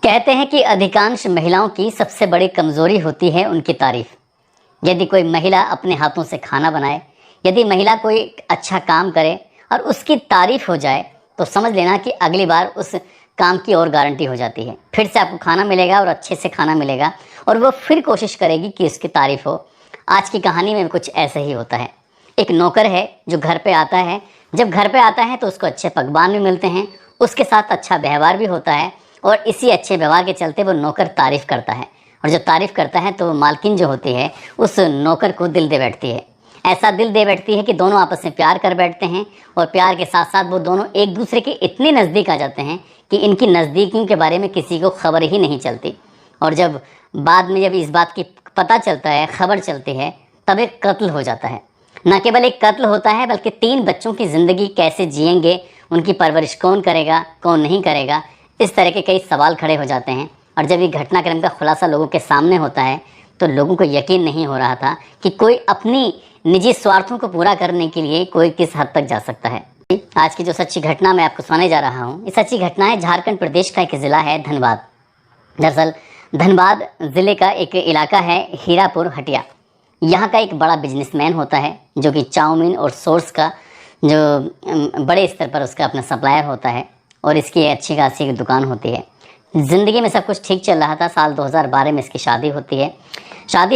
कहते हैं कि अधिकांश महिलाओं की सबसे बड़ी कमज़ोरी होती है उनकी तारीफ़। यदि कोई महिला अपने हाथों से खाना बनाए, यदि महिला कोई अच्छा काम करे और उसकी तारीफ़ हो जाए, तो समझ लेना कि अगली बार उस काम की और गारंटी हो जाती है। फिर से आपको खाना मिलेगा और अच्छे से खाना मिलेगा और वो फिर कोशिश करेगी कि उसकी तारीफ़ हो। आज की कहानी में कुछ ऐसा ही होता है। एक नौकर है जो घर पे आता है। जब घर पे आता है तो उसको अच्छे पकवान भी मिलते हैं, उसके साथ अच्छा व्यवहार भी होता है और इसी अच्छे व्यवहार के चलते वो नौकर तारीफ़ करता है। और जब तारीफ़ करता है तो मालकिन जो होती है उस नौकर को दिल दे बैठती है। ऐसा दिल दे बैठती है कि दोनों आपस में प्यार कर बैठते हैं और प्यार के साथ साथ वो दोनों एक दूसरे के इतने नज़दीक आ जाते हैं कि इनकी नज़दीकियों के बारे में किसी को खबर ही नहीं चलती। और जब बाद में जब इस बात की पता चलता है, खबर चलती है, तब एक कत्ल हो जाता है। न केवल एक कत्ल होता है बल्कि 3 बच्चों की ज़िंदगी कैसे जिएंगे, उनकी परवरिश कौन करेगा, कौन नहीं करेगा, इस तरह के कई सवाल खड़े हो जाते हैं। और जब ये घटनाक्रम का खुलासा लोगों के सामने होता है तो लोगों को यकीन नहीं हो रहा था कि कोई अपनी निजी स्वार्थों को पूरा करने के लिए कोई किस हद तक जा सकता है। आज की जो सच्ची घटना मैं आपको सुनाने जा रहा हूँ, ये सच्ची घटना है झारखंड प्रदेश का एक ज़िला है धनबाद। दरअसल धनबाद ज़िले का एक इलाका है हीरापुर हटिया। यहाँ का एक बड़ा बिजनेसमैन होता है जो कि चाउमीन और सोर्स का जो बड़े स्तर पर उसका अपना सप्लायर होता है और इसकी अच्छी खासी दुकान होती है। ज़िंदगी में सब कुछ ठीक चल रहा था। साल 2012 में इसकी शादी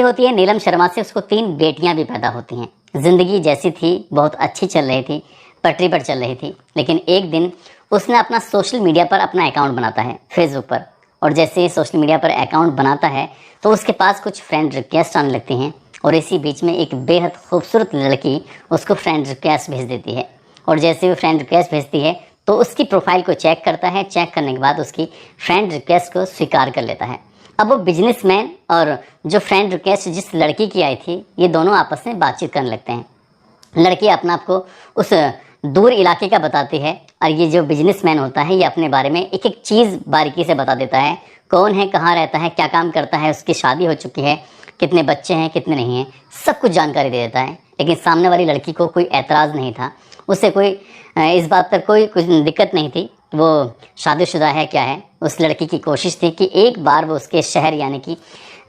होती है नीलम शर्मा से। उसको 3 बेटियां भी पैदा होती हैं। ज़िंदगी जैसी थी बहुत अच्छी चल रही थी, पटरी पर चल रही थी। लेकिन एक दिन उसने अपना सोशल मीडिया पर अपना अकाउंट बनाता है फेसबुक पर। और जैसे ही सोशल मीडिया पर अकाउंट बनाता है तो उसके पास कुछ फ्रेंड रिक्वेस्ट आने लगती हैं और इसी बीच में एक बेहद खूबसूरत लड़की उसको फ्रेंड रिक्वेस्ट भेज देती है। और जैसे वो फ्रेंड रिक्वेस्ट भेजती है तो उसकी प्रोफाइल को चेक करता है। चेक करने के बाद उसकी फ्रेंड रिक्वेस्ट को स्वीकार कर लेता है। अब वो बिजनेसमैन और जो फ्रेंड रिक्वेस्ट जिस लड़की की आई थी, ये दोनों आपस में बातचीत करने लगते हैं। लड़की अपना आपको उस दूर इलाके का बताती है और ये जो बिजनेसमैन होता है ये अपने बारे में एक एक चीज़ बारीकी से बता देता है। कौन है, कहाँ रहता है, क्या काम करता है, उसकी शादी हो चुकी है, कितने बच्चे हैं, कितने नहीं हैं, सब कुछ जानकारी दे देता है। लेकिन सामने वाली लड़की को कोई एतराज़ नहीं था, उससे कोई इस बात पर कोई कुछ दिक्कत नहीं थी वो शादीशुदा है क्या है। उस लड़की की कोशिश थी कि एक बार वो उसके शहर यानी कि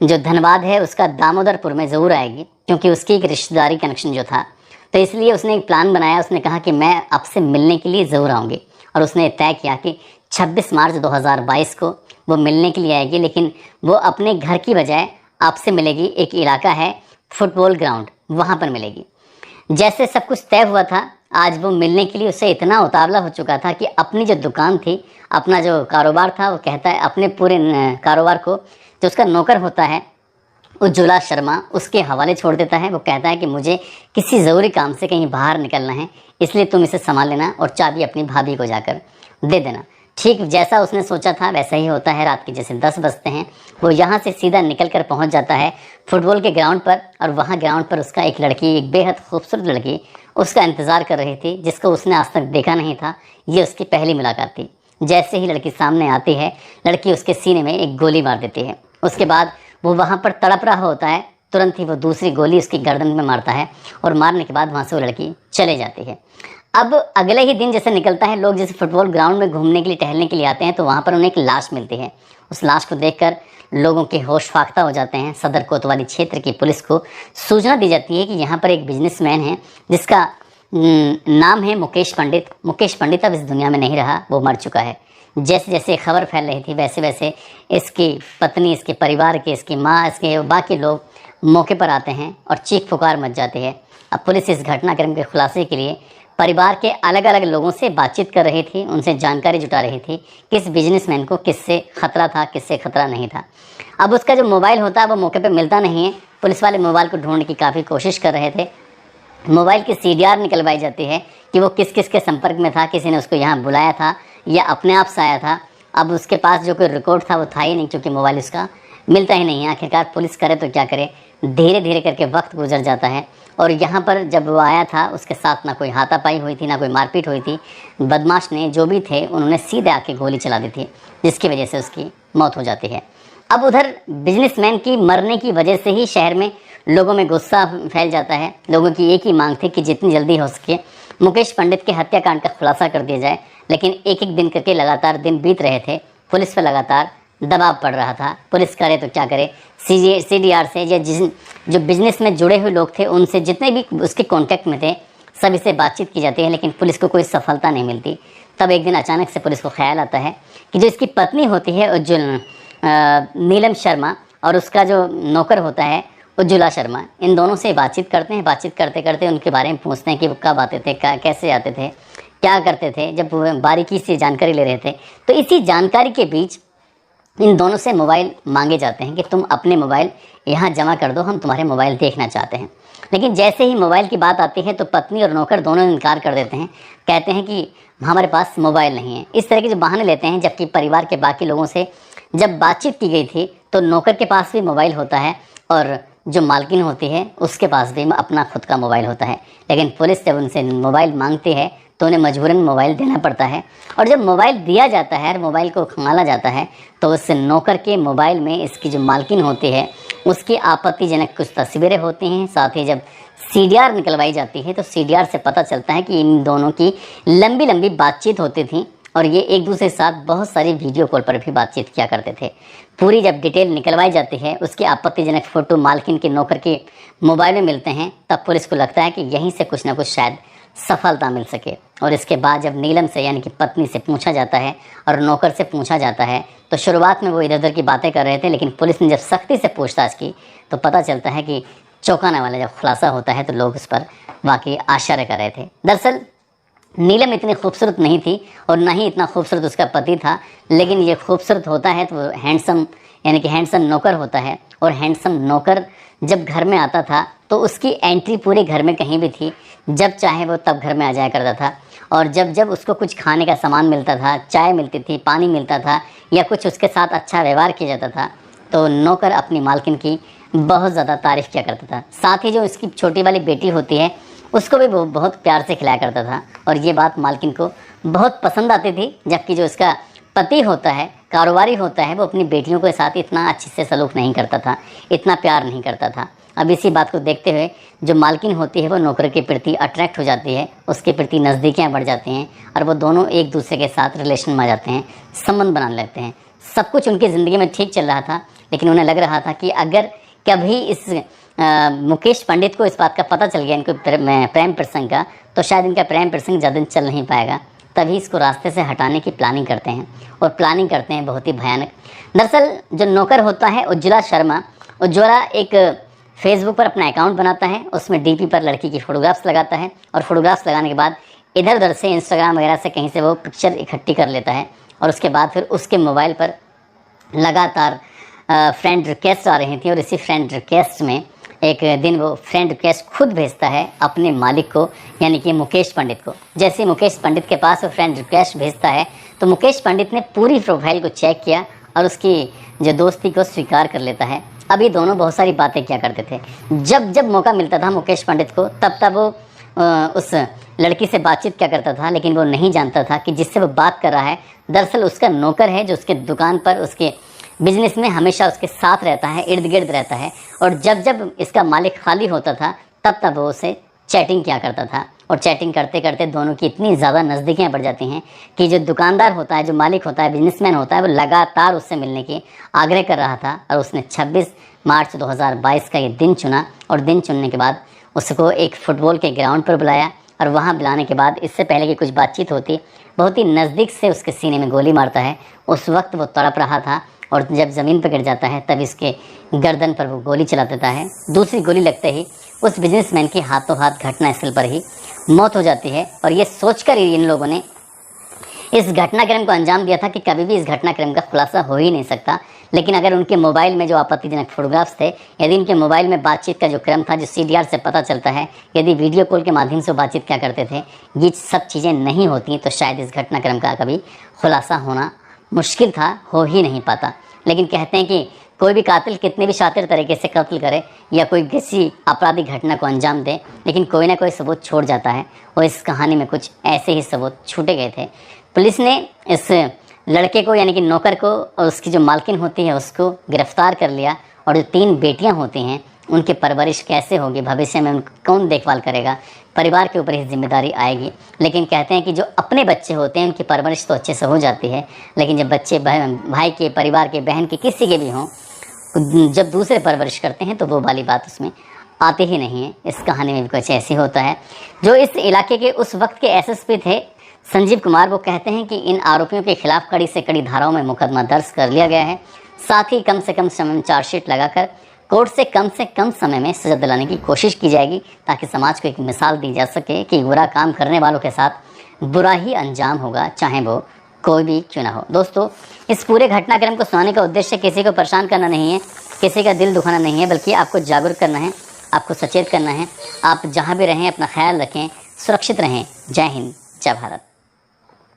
जो धनबाद है उसका दामोदरपुर में ज़रूर आएगी, क्योंकि उसकी एक रिश्तेदारी कनेक्शन जो था। तो इसलिए उसने एक प्लान बनाया। उसने कहा कि मैं आपसे मिलने के लिए ज़रूर आऊँगी। और उसने तय किया कि 26 मार्च 2022 को वो मिलने के लिए आएगी, लेकिन वो अपने घर की बजाय आपसे मिलेगी। एक इलाका है फुटबॉल ग्राउंड, वहाँ पर मिलेगी। जैसे सब कुछ तय हुआ था, आज वो मिलने के लिए उससे इतना उतावला हो चुका था कि अपनी जो दुकान थी, अपना जो कारोबार था, वो कहता है अपने पूरे कारोबार को जो उसका नौकर होता है उज्ज्वला शर्मा, उसके हवाले छोड़ देता है। वो कहता है कि मुझे किसी ज़रूरी काम से कहीं बाहर निकलना है, इसलिए तुम इसे संभाल लेना और चाबी अपनी भाभी को जाकर दे देना। ठीक जैसा उसने सोचा था वैसा ही होता है। रात के जैसे 10 बजते हैं वो यहाँ से सीधा निकल कर पहुँच जाता है फुटबॉल के ग्राउंड पर। और वहाँ ग्राउंड पर उसका एक लड़की, एक बेहद खूबसूरत लड़की उसका इंतज़ार कर रही थी, जिसको उसने आज तक देखा नहीं था। ये उसकी पहली मुलाकात थी। जैसे ही लड़की सामने आती है, लड़की उसके सीने में एक गोली मार देती है। उसके बाद वो वहाँ पर तड़प रहा होता है, तुरंत ही वो दूसरी गोली उसकी गर्दन में मारता है और मारने के बाद वहाँ से वो लड़की चले जाती है। अब अगले ही दिन जैसे निकलता है, लोग जैसे फुटबॉल ग्राउंड में घूमने के लिए, टहलने के लिए आते हैं, तो वहाँ पर उन्हें एक लाश मिलती है। उस लाश को देखकर लोगों के होश फाख्ता हो जाते हैं। सदर कोतवाली क्षेत्र की पुलिस को सूचना दी जाती है कि यहाँ पर एक बिजनेसमैन है जिसका नाम है मुकेश पंडित। मुकेश पंडित अब इस दुनिया में नहीं रहा, वो मर चुका है। जैसे जैसे खबर फैल रही थी वैसे वैसे इसकी पत्नी, इसके परिवार के, इसकी माँ, इसके बाकी लोग मौके पर आते हैं और चीख पुकार मच जाती है। अब पुलिस इस घटनाक्रम के खुलासे के लिए परिवार के अलग अलग लोगों से बातचीत कर रही थी, उनसे जानकारी जुटा रही थी किस बिजनेसमैन को किससे खतरा था, किससे खतरा नहीं था। अब उसका जो मोबाइल होता है वो मौके पे मिलता नहीं है। पुलिस वाले मोबाइल को ढूंढने की काफ़ी कोशिश कर रहे थे। मोबाइल की CDR निकलवाई जाती है कि वो किस किस के संपर्क में था, किसी ने उसको यहाँ बुलाया था या अपने आप से आया था। अब उसके पास जो कोई रिकॉर्ड था वो था ही नहीं, क्योंकि मोबाइल उसका मिलता ही नहीं है। आखिरकार पुलिस करे तो क्या करे, धीरे धीरे करके वक्त गुजर जाता है। और यहाँ पर जब वो आया था उसके साथ ना कोई हाथापाई हुई थी, ना कोई मारपीट हुई थी। बदमाश ने जो भी थे उन्होंने सीधे आके गोली चला दी थी, जिसकी वजह से उसकी मौत हो जाती है। अब उधर बिजनेसमैन की मरने की वजह से ही शहर में लोगों में गुस्सा फैल जाता है। लोगों की एक ही मांग थी कि जितनी जल्दी हो सके मुकेश पंडित के हत्याकांड का खुलासा कर दिया जाए। लेकिन एक एक दिन करके लगातार दिन बीत रहे थे। पुलिस पर लगातार दबाव पड़ रहा था, पुलिस करे तो क्या करे। CDR से या जो बिजनेस में जुड़े हुए लोग थे उनसे, जितने भी उसके कांटेक्ट में थे, सभी से बातचीत की जाती है, लेकिन पुलिस को कोई सफलता नहीं मिलती। तब एक दिन अचानक से पुलिस को ख्याल आता है कि जो इसकी पत्नी होती है नीलम शर्मा, और उसका जो नौकर होता है उज्ज्वला शर्मा, इन दोनों से बातचीत करते हैं। बातचीत करते करते उनके बारे में पूछते हैं कि वो कब आते थे, कैसे आते थे, क्या करते थे, जब वो बारीकी से जानकारी ले रहे थे। तो इसी जानकारी के बीच इन दोनों से मोबाइल मांगे जाते हैं कि तुम अपने मोबाइल यहाँ जमा कर दो, हम तुम्हारे मोबाइल देखना चाहते हैं। लेकिन जैसे ही मोबाइल की बात आती है तो पत्नी और नौकर दोनों इनकार कर देते हैं, कहते हैं कि हमारे पास मोबाइल नहीं है। इस तरह के जो बहाने लेते हैं, जबकि परिवार के बाकी लोगों से जब बातचीत की गई थी तो नौकर के पास भी मोबाइल होता है और जो मालकिन होती है उसके पास भी अपना खुद का मोबाइल होता है। लेकिन पुलिस जब उनसे मोबाइल मांगती है तो उन्हें मजबूरन मोबाइल देना पड़ता है। और जब मोबाइल दिया जाता है और मोबाइल को खंगाला जाता है तो उस नौकर के मोबाइल में इसकी जो मालकिन होती है उसकी आपत्तिजनक कुछ तस्वीरें होती हैं। साथ ही जब CDR निकलवाई जाती है तो CDR से पता चलता है कि इन दोनों की लंबी लंबी बातचीत होती थी और ये एक दूसरे के साथ बहुत सारी वीडियो कॉल पर भी बातचीत किया करते थे। पूरी जब डिटेल निकलवाई जाती है, उसके आपत्तिजनक फ़ोटो मालकिन के नौकर के मोबाइल में मिलते हैं, तब पुलिस को लगता है कि यहीं से कुछ ना कुछ शायद सफलता मिल सके। और इसके बाद जब नीलम से यानी कि पत्नी से पूछा जाता है और नौकर से पूछा जाता है तो शुरुआत में वो इधर उधर की बातें कर रहे थे, लेकिन पुलिस ने जब सख्ती से पूछताछ की तो पता चलता है कि चौंकाने वाला जब खुलासा होता है तो लोग उस पर वाकई आश्चर्य कर रहे थे। दरअसल नीलम इतनी खूबसूरत नहीं थी और ना ही इतना खूबसूरत उसका पति था, लेकिन ये खूबसूरत होता है तो हैंडसम यानी कि हैंडसम नौकर होता है। और हैंडसम नौकर जब घर में आता था तो उसकी एंट्री पूरे घर में कहीं भी थी, जब चाहे वो तब घर में आ जाया करता था। और जब जब उसको कुछ खाने का सामान मिलता था, चाय मिलती थी, पानी मिलता था या कुछ उसके साथ अच्छा व्यवहार किया जाता था, तो नौकर अपनी मालकिन की बहुत ज़्यादा तारीफ़ किया करता था। साथ ही जो इसकी छोटी वाली बेटी होती है उसको भी वो बहुत प्यार से खिलाया करता था और ये बात मालकिन को बहुत पसंद आती थी। जबकि जो इसका पति होता है, कारोबारी होता है, वो अपनी बेटियों के साथ इतना अच्छे से सलूक नहीं करता था, इतना प्यार नहीं करता था। अब इसी बात को देखते हुए जो मालकिन होती है वो नौकर के प्रति अट्रैक्ट हो जाती है, उसके प्रति नज़दीकियाँ बढ़ जाती हैं और वो दोनों एक दूसरे के साथ रिलेशन में आ जाते हैं, संबंध बना लेते हैं। सब कुछ उनकी ज़िंदगी में ठीक चल रहा था, लेकिन उन्हें लग रहा था कि अगर कभी इस मुकेश पंडित को इस बात का पता चल गया इनको प्रेम प्रसंग का, तो शायद इनका प्रेम प्रसंग ज़्यादा दिन चल नहीं पाएगा। तभी इसको रास्ते से हटाने की प्लानिंग करते हैं और प्लानिंग करते हैं बहुत ही भयानक। दरअसल जो नौकर होता है उज्ज्वला शर्मा, उज्ज्वला एक फेसबुक पर अपना अकाउंट बनाता है, उसमें DP पर लड़की की फ़ोटोग्राफ्स लगाता है और फ़ोटोग्राफ्स लगाने के बाद इधर उधर से इंस्टाग्राम वगैरह से कहीं से वो पिक्चर इकट्ठी कर लेता है और उसके बाद फिर उसके मोबाइल पर लगातार फ्रेंड रिक्वेस्ट आ रही थी। और इसी फ्रेंड रिक्वेस्ट में एक दिन वो फ्रेंड रिक्वेस्ट खुद भेजता है अपने मालिक को, यानी कि मुकेश पंडित को। जैसे मुकेश पंडित के पास वो फ्रेंड रिक्वेस्ट भेजता है तो मुकेश पंडित ने पूरी प्रोफाइल को चेक किया और उसकी जो दोस्ती को स्वीकार कर लेता है। अब ये दोनों बहुत सारी बातें किया करते थे, जब जब मौका मिलता था मुकेश पंडित को तब तब वो उस लड़की से बातचीत क्या करता था, लेकिन वो नहीं जानता था कि जिससे वो बात कर रहा है दरअसल उसका नौकर है, जो उसके दुकान पर उसके बिजनेस में हमेशा उसके साथ रहता है, इर्द गिर्द रहता है। और जब जब इसका मालिक खाली होता था तब तब वो उसे चैटिंग किया करता था और चैटिंग करते करते दोनों की इतनी ज़्यादा नज़दीकियाँ बढ़ जाती हैं कि जो दुकानदार होता है, जो मालिक होता है, बिजनेसमैन होता है, वो लगातार उससे मिलने की आग्रह कर रहा था। और उसने 26 मार्च 2022 का ये दिन चुना और दिन चुनने के बाद उसको एक फ़ुटबॉल के ग्राउंड पर बुलाया और वहाँ बुलाने के बाद इससे पहले कि कुछ बातचीत होती, बहुत ही नज़दीक से उसके सीने में गोली मारता है। उस वक्त वो तड़प रहा था और जब ज़मीन पर गिर जाता है तब इसके गर्दन पर वो गोली चला देता है। दूसरी गोली लगते ही उस बिजनेसमैन की हाथों हाथ घटनास्थल पर ही मौत हो जाती है। और ये सोचकर ही इन लोगों ने इस घटनाक्रम को अंजाम दिया था कि कभी भी इस घटनाक्रम का खुलासा हो ही नहीं सकता। लेकिन अगर उनके मोबाइल में जो आपत्तिजनक फोटोग्राफ्स थे, यदि उनके मोबाइल में बातचीत का जो क्रम था, जो CDR से पता चलता है, यदि वीडियो कॉल के माध्यम से बातचीत क्या करते थे, ये सब चीज़ें नहीं होती तो शायद इस घटनाक्रम का कभी खुलासा होना मुश्किल था, हो ही नहीं पाता। लेकिन कहते हैं कि कोई भी कातिल कितने भी शातिर तरीके से कत्ल करे या कोई किसी आपराधिक घटना को अंजाम दे, लेकिन कोई ना कोई सबूत छोड़ जाता है। और इस कहानी में कुछ ऐसे ही सबूत छूटे गए थे। पुलिस ने इस लड़के को यानी कि नौकर को और उसकी जो मालकिन होती है उसको गिरफ्तार कर लिया। और जो 3 बेटियां होती हैं उनकी परवरिश कैसे होगी, भविष्य में उनकी कौन देखभाल करेगा, परिवार के ऊपर ही जिम्मेदारी आएगी। लेकिन कहते हैं कि जो अपने बच्चे होते हैं उनकी परवरिश तो अच्छे से हो जाती है, लेकिन जब बच्चे भाई के, परिवार के, बहन के, किसी के भी हों, जब दूसरे परवरिश करते हैं तो वो वाली बात उसमें आती ही नहीं है। इस कहानी में भी कुछ ऐसे होता है। जो इस इलाके के उस वक्त के एसएसपी थे संजीव कुमार, वो कहते हैं कि इन आरोपियों के खिलाफ कड़ी से कड़ी धाराओं में मुकदमा दर्ज कर लिया गया है। साथ ही कम से कम समय में चार्जशीट लगाकर कोर्ट से कम समय में सजा दिलाने की कोशिश की जाएगी, ताकि समाज को एक मिसाल दी जा सके कि बुरा काम करने वालों के साथ बुरा ही अंजाम होगा, चाहे वो कोई भी क्यों ना हो। दोस्तों, इस पूरे घटनाक्रम को सुनाने का उद्देश्य किसी को परेशान करना नहीं है, किसी का दिल दुखाना नहीं है, बल्कि आपको जागरूक करना है, आपको सचेत करना है। आप जहाँ भी रहें अपना ख्याल रखें, सुरक्षित रहें। जय हिंद, जय भारत।